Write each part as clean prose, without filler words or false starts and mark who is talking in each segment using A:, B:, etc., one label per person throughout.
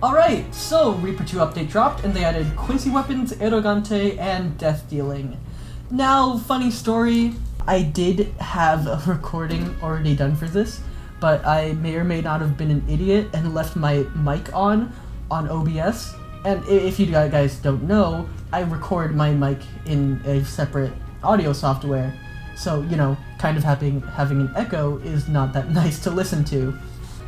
A: Alright, so Reaper 2 update dropped, and they added Quincy Weapons, Arrogante, and Deathdealing. Now, funny story, I did have a recording already done for this, but I may or may not have been an idiot and left my mic on OBS. And if you guys don't know, I record my mic in a separate audio software, so, you know, kind of having an echo is not that nice to listen to.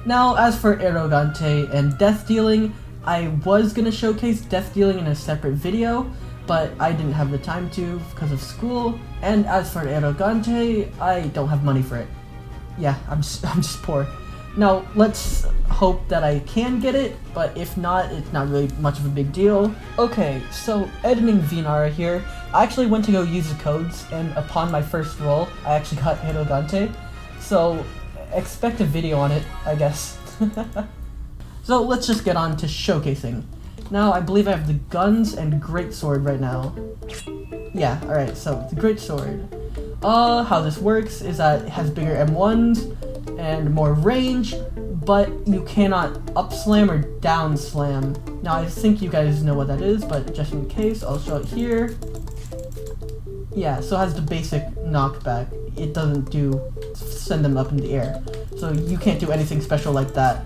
A: Now, as for Arrogante and Deathdealing, I was going to showcase Deathdealing in a separate video, but I didn't have the time to because of school, and as for Arrogante, I don't have money for it. Yeah, I'm just poor. Now, let's hope that I can get it, but if not, it's not really much of a big deal. Okay, so editing Vinara here, I actually went to go use the codes, and upon my first roll, I actually got Arrogante, so expect a video on it, I guess. So let's just get on to showcasing. Now, I believe I have the guns and greatsword right now. Yeah, alright, so the greatsword. How this works is that it has bigger M1s and more range, but you cannot up slam or down slam. Now, I think you guys know what that is, but just in case, I'll show it here. Yeah, so it has the basic knockback. It doesn't send them up in the air. So you can't do anything special like that.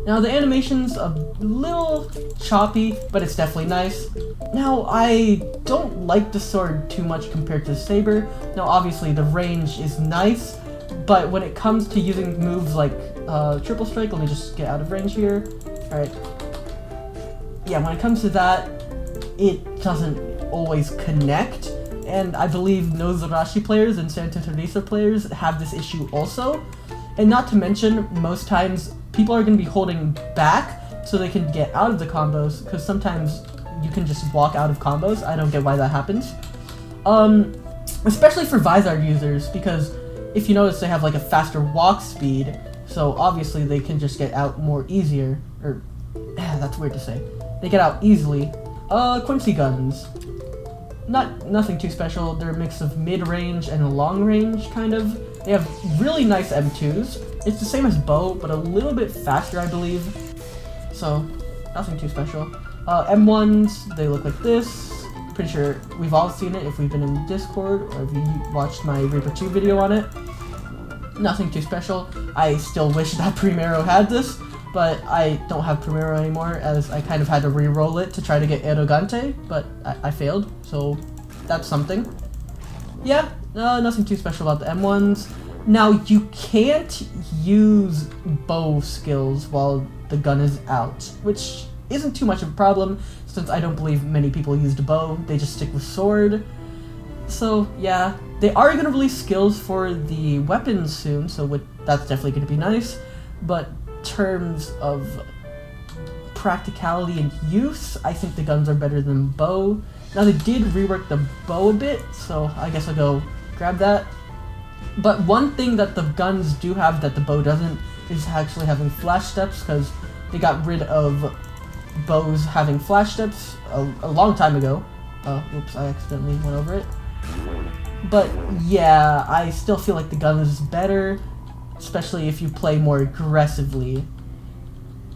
A: Now the animation's a little choppy, but it's definitely nice. Now I don't like the sword too much compared to the saber. Now obviously the range is nice, but when it comes to using moves like triple strike, let me just get out of range here. Alright. Yeah, when it comes to that, it doesn't always connect. And I believe Nozarashi players and Santa Teresa players have this issue also. And not to mention, most times, people are going to be holding back so they can get out of the combos, because sometimes you can just walk out of combos. I don't get why that happens. Especially for Vizard users, because if you notice, they have like a faster walk speed, so obviously they can just get out more easier. Or, that's weird to say. They get out easily. Quincy Guns. Nothing too special. They're a mix of mid-range and long-range, kind of. They have really nice M2s. It's the same as Bow, but a little bit faster, I believe. So, nothing too special. M1s, they look like this. Pretty sure we've all seen it if we've been in Discord, or if you watched my Reaper 2 video on it. Nothing too special. I still wish that Primero had this, but I don't have Primero anymore, as I kind of had to re-roll it to try to get Arrogante, but I failed, so that's something. Yeah, nothing too special about the M1s. Now, you can't use bow skills while the gun is out, which isn't too much of a problem, since I don't believe many people used bow, they just stick with sword. So, yeah, they are going to release skills for the weapons soon, so that's definitely going to be nice, but terms of practicality and use, I think the guns are better than bow. Now they did rework the bow a bit, so I guess I'll go grab that. But one thing that the guns do have that the bow doesn't is actually having flash steps, because they got rid of bows having flash steps a long time ago. Oops, I accidentally went over it. But yeah, I still feel like the gun is better, especially if you play more aggressively.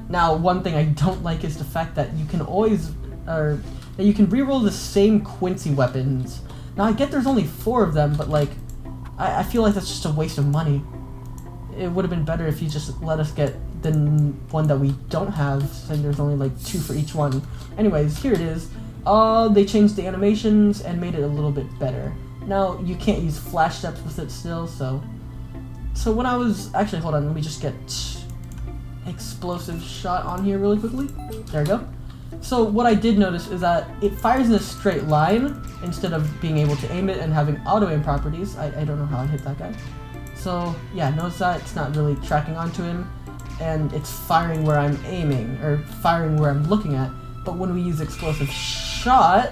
A: Now, one thing I don't like is the fact that you can that you can reroll the same Quincy weapons. Now, I get there's only 4 of them, but like, I feel like that's just a waste of money. It would have been better if you just let us get the one that we don't have, since there's only like 2 for each one. Anyways, here it is. They changed the animations and made it a little bit better. Now, you can't use flash steps with it still, so when I was, actually hold on, let me just get explosive shot on here really quickly. There we go. So what I did notice is that it fires in a straight line instead of being able to aim it and having auto aim properties. I don't know how I hit that guy. So yeah, notice that it's not really tracking onto him, and it's firing where I'm aiming, or firing where I'm looking at. But when we use explosive shot,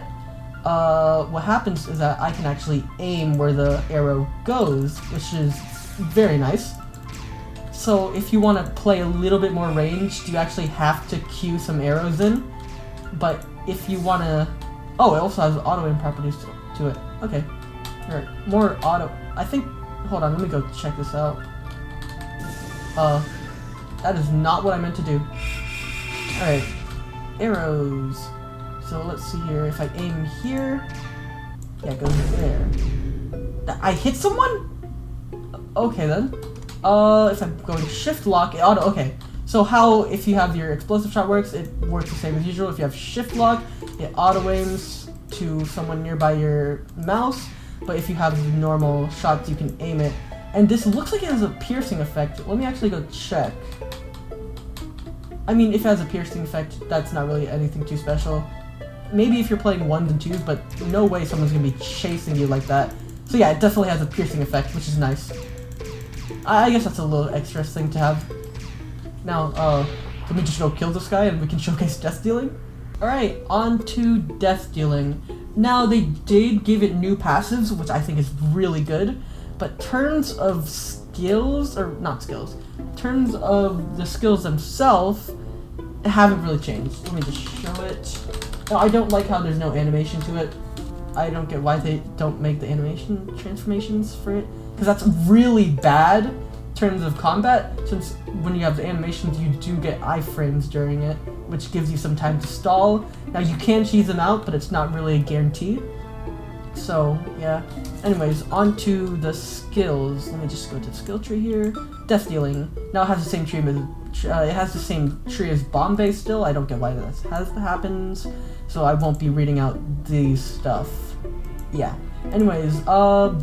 A: what happens is that I can actually aim where the arrow goes, which is very nice. So if you want to play a little bit more ranged, you actually have to cue some arrows in. But if you want to... Oh, it also has auto aim properties to it. Okay. Alright, more auto... I think... Hold on, let me go check this out. That is not what I meant to do. Alright, arrows. So let's see here, if I aim here, yeah, it goes there. I hit someone? Okay then. If I'm going shift lock, it auto, okay. So how, if you have your explosive shot works, it works the same as usual. If you have shift lock, it auto aims to someone nearby your mouse. But if you have normal shots, you can aim it. And this looks like it has a piercing effect. Let me actually go check. I mean, if it has a piercing effect, that's not really anything too special. Maybe if you're playing 1s and 2s, but no way someone's gonna be chasing you like that. So yeah, it definitely has a piercing effect, which is nice. I guess that's a little extra thing to have. Now, let me just go kill this guy and we can showcase Deathdealing. Alright, on to Deathdealing. Now, they did give it new passives, which I think is really good, but terms of skills, or not skills, terms of the skills themselves haven't really changed. Let me just show it. Now, I don't like how there's no animation to it. I don't get why they don't make the animation transformations for it, because that's really bad in terms of combat, since when you have the animations you do get iframes during it, which gives you some time to stall. Now you can cheese them out, but it's not really a guarantee. So yeah. Anyways, on to the skills. Let me just go to the skill tree here. Deathdealing. Now it has the same tree as Bombay still. I don't get why that happens. So I won't be reading out these stuff. Yeah. Anyways,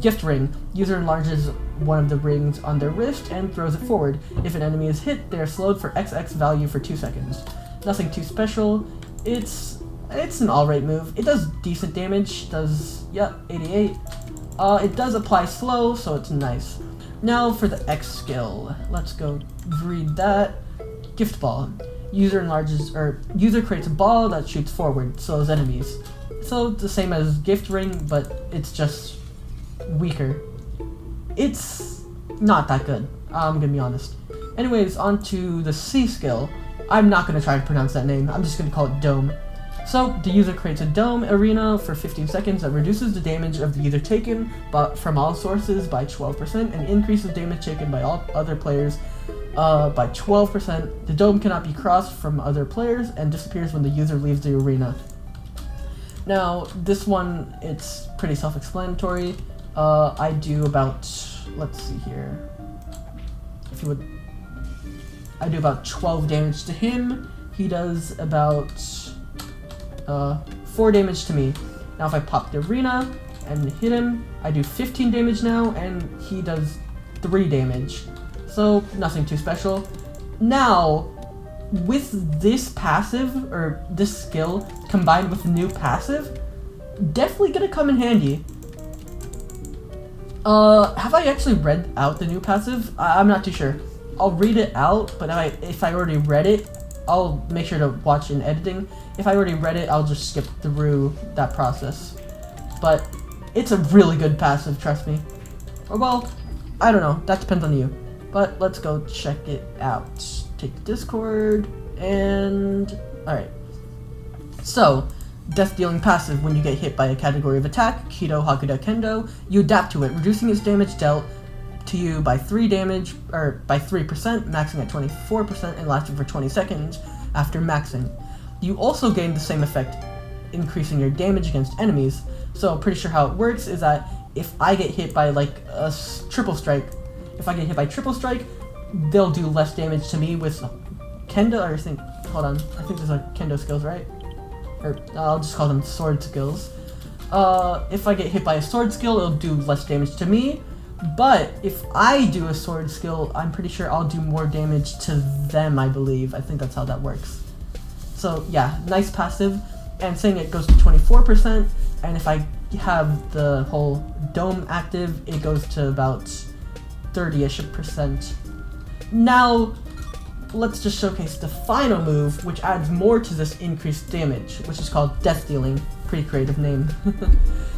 A: gift ring. User enlarges one of the rings on their wrist and throws it forward. If an enemy is hit, they are slowed for XX value for 2 seconds. Nothing too special. It's an alright move. It does decent damage. Does, yeah, 88. It does apply slow, so it's nice. Now for the X skill. Let's go read that. Gift ball. User creates a ball that shoots forward, so as enemies. So the same as gift ring, but it's just weaker. It's not that good, I'm gonna be honest. Anyways, on to the C skill. I'm not gonna try to pronounce that name, I'm just gonna call it Dome. So, the user creates a dome arena for 15 seconds that reduces the damage of the user taken from all sources by 12% and increases damage taken by all other players by 12%. The dome cannot be crossed from other players and disappears when the user leaves the arena. Now, this one, it's pretty self-explanatory. I do about, let's see here, I do about 12 damage to him. He does about 4 damage to me. Now if I pop the arena and hit him, I do 15 damage now, and he does 3 damage. So, nothing too special. Now, with this passive, or this skill, combined with the new passive, definitely gonna come in handy. Have I actually read out the new passive? I'm not too sure. I'll read it out, but if I already read it, I'll make sure to watch in editing. If I already read it, I'll just skip through that process. But it's a really good passive, trust me. Or well, I don't know, that depends on you. But let's go check it out. Take the Discord, and alright. So, Deathdealing passive. When you get hit by a category of attack, Kido, Hakuda, Kendo, you adapt to it, reducing its damage dealt to you by 3%, maxing at 24% and lasting for 20 seconds after maxing. You also gain the same effect, increasing your damage against enemies. So I'm pretty sure how it works is that if I get hit by like a triple strike, they'll do less damage to me with Kendo, or I think there's like Kendo skills, right? Or I'll just call them sword skills. If I get hit by a sword skill, it'll do less damage to me. But if I do a sword skill, I'm pretty sure I'll do more damage to them, I believe. I think that's how that works. So yeah, nice passive. And saying it goes to 24%, and if I have the whole dome active, it goes to about 30-ish%. Now, let's just showcase the final move, which adds more to this increased damage, which is called Deathdealing. Pretty creative name.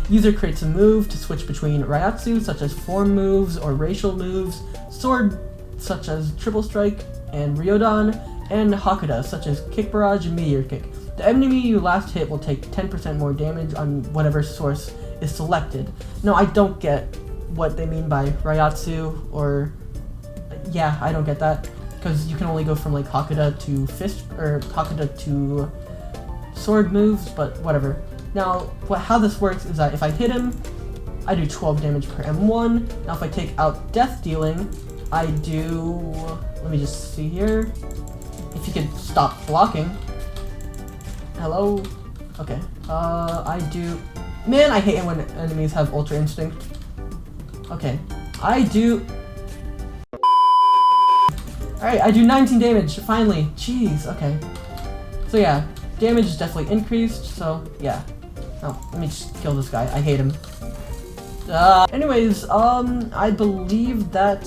A: User creates a move to switch between Ryatsu, such as form moves or racial moves, sword, such as triple strike and Ryodan, and Hakuda, such as kick barrage and meteor kick. The enemy you last hit will take 10% more damage on whatever source is selected. Now, I don't get what they mean by Ryatsu, or yeah, I don't get that. because you can only go from like Hakuda to fist, or Hakuda to sword moves, but whatever. Now, how this works is that if I hit him, I do 12 damage per M1. Now if I take out Deathdealing, I do, let me just see here, if you could stop blocking. Hello? Okay, I do, man, I hate it when enemies have Ultra Instinct. Okay, I do, alright, I do 19 damage, finally, jeez, okay. So yeah, damage is definitely increased, so yeah. Oh, let me just kill this guy, I hate him. Anyways, I believe that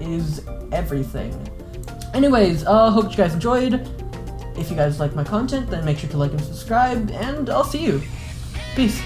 A: is everything. Anyways, hope you guys enjoyed. If you guys like my content, then make sure to like and subscribe, and I'll see you. Peace.